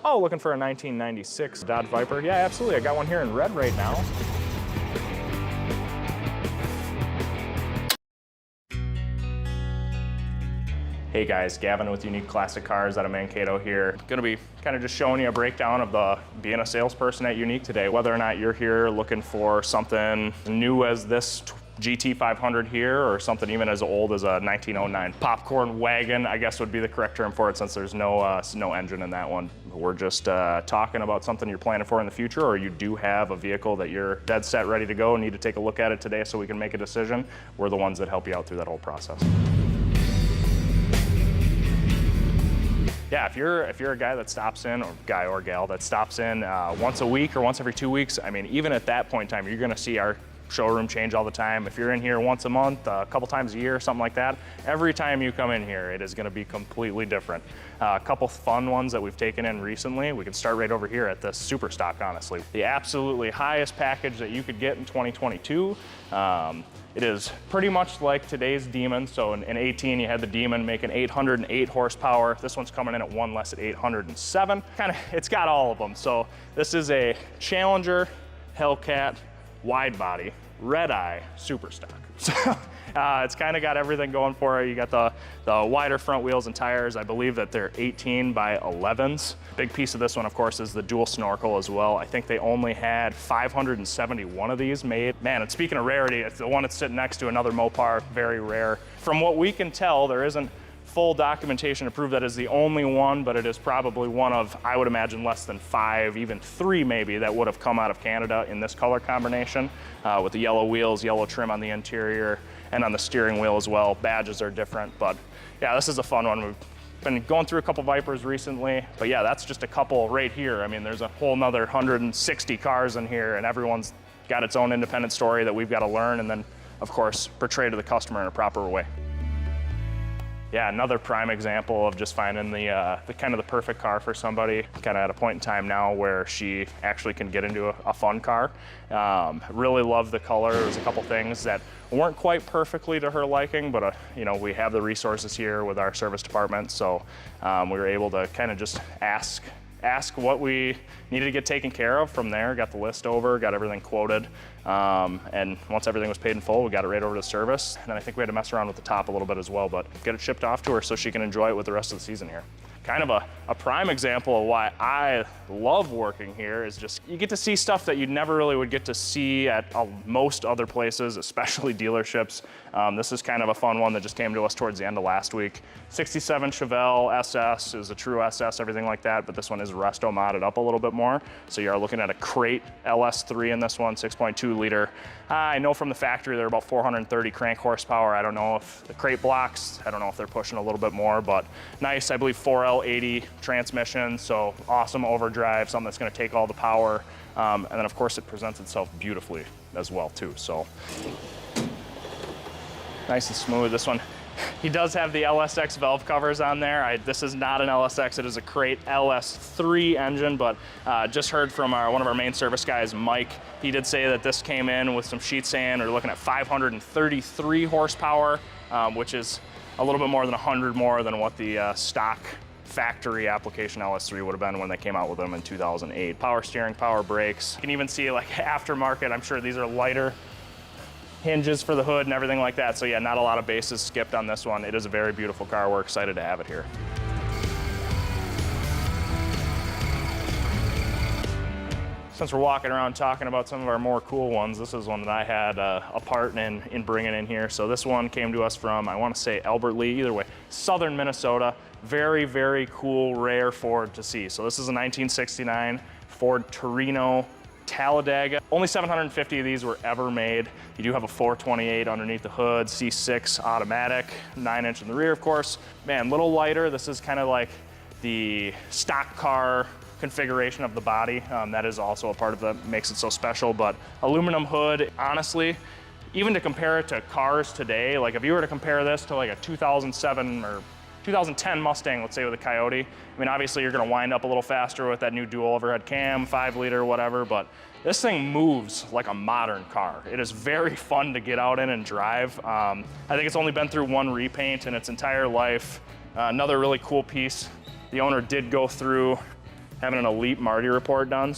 Oh, looking for a 1996 Dodge Viper? Yeah, absolutely. I got one here in red right now. Hey guys, Gavin with Unique Classic Cars out of Mankato here. Gonna be kind of just showing you a breakdown of being a salesperson at Unique today. Whether or not you're here looking for something new as this GT500 here, or something even as old as a 1909 popcorn wagon, I guess would be the correct term for it, since there's no engine in that one. We're just talking about something you're planning for in the future, or you do have a vehicle that you're dead set ready to go and need to take a look at it today so we can make a decision. We're the ones that help you out through that whole process. Yeah, if you're a guy that stops in, or guy or gal that stops in once a week or once every 2 weeks, I mean, even at that point in time, you're gonna see our showroom change all the time. If you're in here once a month, a couple times a year, something like that, every time you come in here, it is gonna be completely different. A couple fun ones that we've taken in recently, we can start right over here at the Super Stock, honestly. The absolutely highest package that you could get in 2022. It is pretty much like today's Demon. So in 18, you had the Demon making 808 horsepower. This one's coming in at one less at 807. It's got all of them. So this is a Challenger Hellcat wide body, red eye super stock. So it's kind of got everything going for it. You got the wider front wheels and tires. I believe that they're 18 by 11s. Big piece of this one, of course, is the dual snorkel as well. I think they only had 571 of these made. Man, and speaking of rarity, it's the one that's sitting next to another Mopar, very rare. From what we can tell, there isn't full documentation to prove that is the only one, but it is probably one of, I would imagine, less than 5, even 3 maybe, that would have come out of Canada in this color combination, with the yellow wheels, yellow trim on the interior, and on the steering wheel as well. Badges are different, but yeah, this is a fun one. We've been going through a couple Vipers recently, but yeah, that's just a couple right here. I mean, there's a whole nother 160 cars in here, and everyone's got its own independent story that we've got to learn, and then, of course, portray to the customer in a proper way. Yeah, another prime example of just finding the kind of the perfect car for somebody, kind of at a point in time now where she actually can get into a fun car. Really love the color. There's a couple things that weren't quite perfectly to her liking, but you know, we have the resources here with our service department, so we were able to kind of just ask what we needed to get taken care of. From there, got the list over, got everything quoted, and once everything was paid in full, we got it right over to service. And then I think we had to mess around with the top a little bit as well, but get it shipped off to her so she can enjoy it with the rest of the season here. Kind of a prime example of why I love working here is just, you get to see stuff that you never really would get to see at most other places, especially dealerships. This is kind of a fun one that just came to us towards the end of last week. 67 Chevelle SS is a true SS, everything like that, but this one is resto modded up a little bit more. So you are looking at a crate LS3 in this one, 6.2 liter. I know from the factory they're about 430 crank horsepower. I don't know if the crate blocks, I don't know if they're pushing a little bit more, but nice, I believe 4L80 transmission, so awesome overdrive, something that's gonna take all the power. And then of course it presents itself beautifully as well too, so. Nice and smooth. This one, he does have the LSX valve covers on there. This is not an LSX, it is a crate LS3 engine, but just heard from one of our main service guys, Mike. He did say that this came in with some sheet sand. We're looking at 533 horsepower, which is a little bit more than 100 more than what the stock factory application LS3 would have been when they came out with them in 2008. Power steering, power brakes. You can even see like aftermarket, I'm sure these are lighter hinges for the hood and everything like that. So yeah, not a lot of bases skipped on this one. It is a very beautiful car. We're excited to have it here. Since we're walking around talking about some of our more cool ones, this is one that I had a part in bringing in here. So this one came to us from, I want to say Albert Lee, either way, southern Minnesota. Very, very cool, rare Ford to see. So this is a 1969 Ford Torino Talladega. Only 750 of these were ever made. You do have a 428 underneath the hood, C6 automatic, 9-inch in the rear, of course. Man, little lighter. This is kind of like the stock car configuration of the body. That is also a part of that makes it so special, but aluminum hood, honestly, even to compare it to cars today, like if you were to compare this to like a 2007 or 2010 Mustang, let's say with a Coyote, I mean, obviously you're gonna wind up a little faster with that new dual overhead cam, 5-liter, whatever, but this thing moves like a modern car. It is very fun to get out in and drive. I think it's only been through one repaint in its entire life. Another really cool piece, the owner did go through having an elite Marty report done.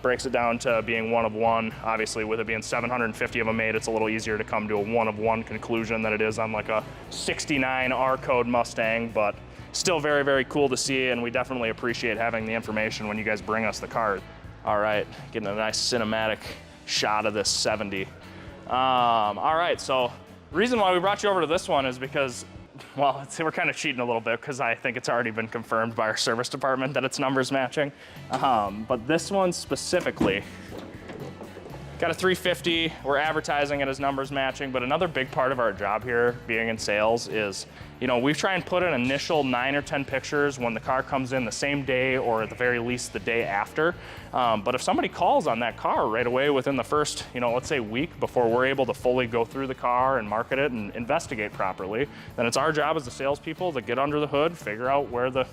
Breaks it down to being one of one. Obviously, with it being 750 of them made, it's a little easier to come to a one of one conclusion than it is on like a 69 R-code Mustang, but still very, very cool to see, and we definitely appreciate having the information when you guys bring us the car. All right, getting a nice cinematic shot of this 70. All right, so the reason why we brought you over to this one is because, well, we're kind of cheating a little bit because I think it's already been confirmed by our service department that it's numbers matching. But this one specifically, got a 350, we're advertising it as numbers matching, but another big part of our job here, being in sales, is, you know, we try and put an initial 9 or 10 pictures when the car comes in the same day or at the very least the day after. But if somebody calls on that car right away within the first, you know, let's say week before we're able to fully go through the car and market it and investigate properly, then it's our job as the salespeople to get under the hood, figure out where the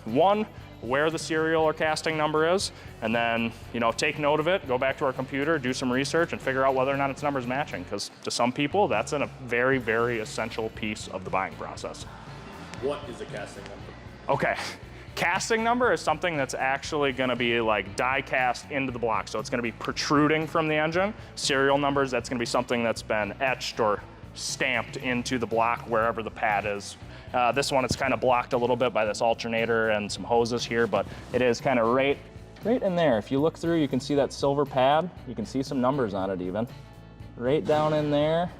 serial or casting number is, and then, you know, take note of it, go back to our computer, do some research, and figure out whether or not it's numbers matching, because to some people, that's a very, very essential piece of the buying process. What is a casting number? Okay, casting number is something that's actually gonna be like die cast into the block, so it's gonna be protruding from the engine. Serial numbers, that's gonna be something that's been etched or stamped into the block wherever the pad is. This one, it's kind of blocked a little bit by this alternator and some hoses here, but it is kind of right in there. If you look through, you can see that silver pad. You can see some numbers on it even. Right down in there.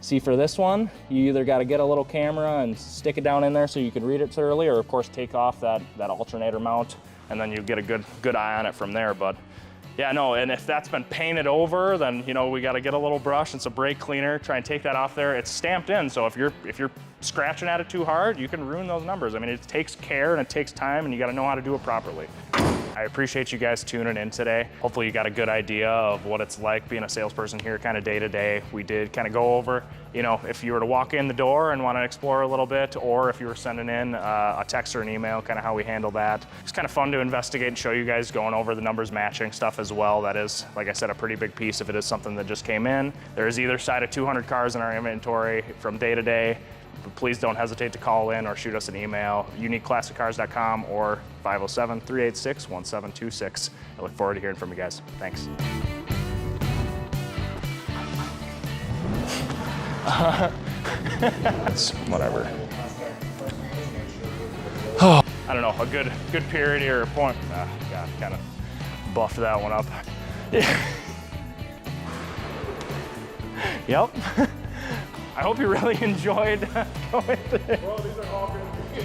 See, for this one, you either got to get a little camera and stick it down in there so you can read it thoroughly, or of course take off that alternator mount, and then you get a good eye on it from there. But yeah, no, and if that's been painted over, then, you know, we got to get a little brush and some brake cleaner, try and take that off there. It's stamped in, so if you're scratching at it too hard, you can ruin those numbers. I mean, it takes care and it takes time, and you got to know how to do it properly. I appreciate you guys tuning in today. Hopefully you got a good idea of what it's like being a salesperson here kind of day to day. We did kind of go over, you know, if you were to walk in the door and want to explore a little bit, or if you were sending in a text or an email, kind of how we handle that. It's kind of fun to investigate and show you guys, going over the numbers matching stuff as well. That is, like I said, a pretty big piece if it is something that just came in. There is either side of 200 cars in our inventory from day to day. But please don't hesitate to call in or shoot us an email, uniqueclassiccars.com or 507-386-1726. I look forward to hearing from you guys. Thanks. It's whatever. I don't know, a good period here, point. God, kind of buffed that one up. Yep. I hope you really enjoyed going through. Well, these are all good.